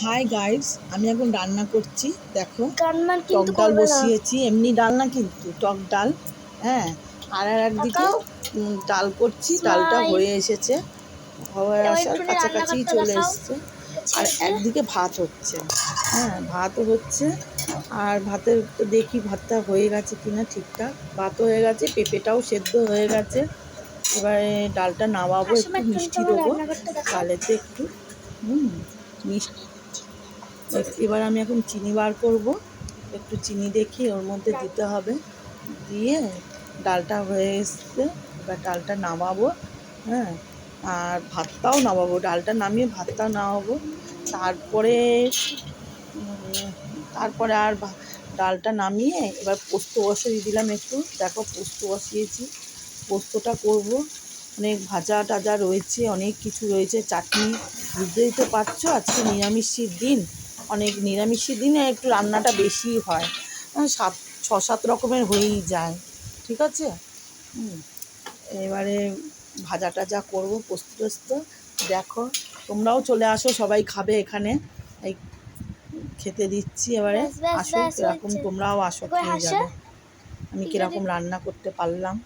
Hi guys, আমি এখন রান্না করছি। দেখো, গানমান টক কিন্তু ডাল করবে না। বসিয়েছি, এমনি ডাল না কিন্তু টক ডাল। হ্যাঁ, আর একদিকে তাকাও, ডাল করছি, ডালটা স্মাইল। হয়ে এসেছে, হয়ে এবার আসার একটু কাছাকাছি রান্নাঘরটা চলে দেখাও। এসছে। হচ্ছে আর যে একদিকে ভাত হচ্ছে। হ্যাঁ, ভাতও হচ্ছে। আর ভাতের তো দেখি ভাতটা হয়ে গেছে কিনা ঠিকঠাক। ভাতও হয়ে গেছে, পেঁপেটাও সেদ্ধ হয়ে গেছে। এবারে ডালটা নামাবো, শাশুমা একটু একটুখানি মিষ্টি তোমার দেবো রান্নাঘরটা দেখাও। ডালেতে একটু। মিষ্টি। এবার আমি এখন চিনি বার করব, একটু চিনি দেখি ওর মধ্যে দিতে হবে। দিয়ে ডালটা হয়ে এসছে, এবার ডালটা নামাবো। হ্যাঁ, আর ভাতটাও নামাবো, ডালটা নামিয়ে ভাতটাও নামাবো। তারপরে তারপরে আর ডালটা নামিয়ে এবার পোস্ত বসিয়ে দিলাম একটু। দেখো, পোস্ত বসিয়েছি, পোস্তটা করব। অনেক ভাজা টাজা রয়েছে, অনেক কিছু রয়েছে, চাটনি। বুঝতেই তো পারছো, আজকে নিরামিষের দিন। অনেক নিরামিষের দিনে একটু রান্নাটা বেশি হয়, 7 রকমের হয়েই যায়। ঠিক আছে। এবারে ভাজা টাজা করবো, পোস্ত টোস্ত। দেখো, তোমরাও চলে আসো, সবাই খাবে এখানে। এই খেতে দিচ্ছি, এবারে ব্যাস ব্যাস আসো, ব্যাস কীরকম হচ্ছে। তোমরাও আসো, একবার খেয়ে হাসো। যাবে আমি ঠিক আছে। কীরকম রান্না করতে পারলাম।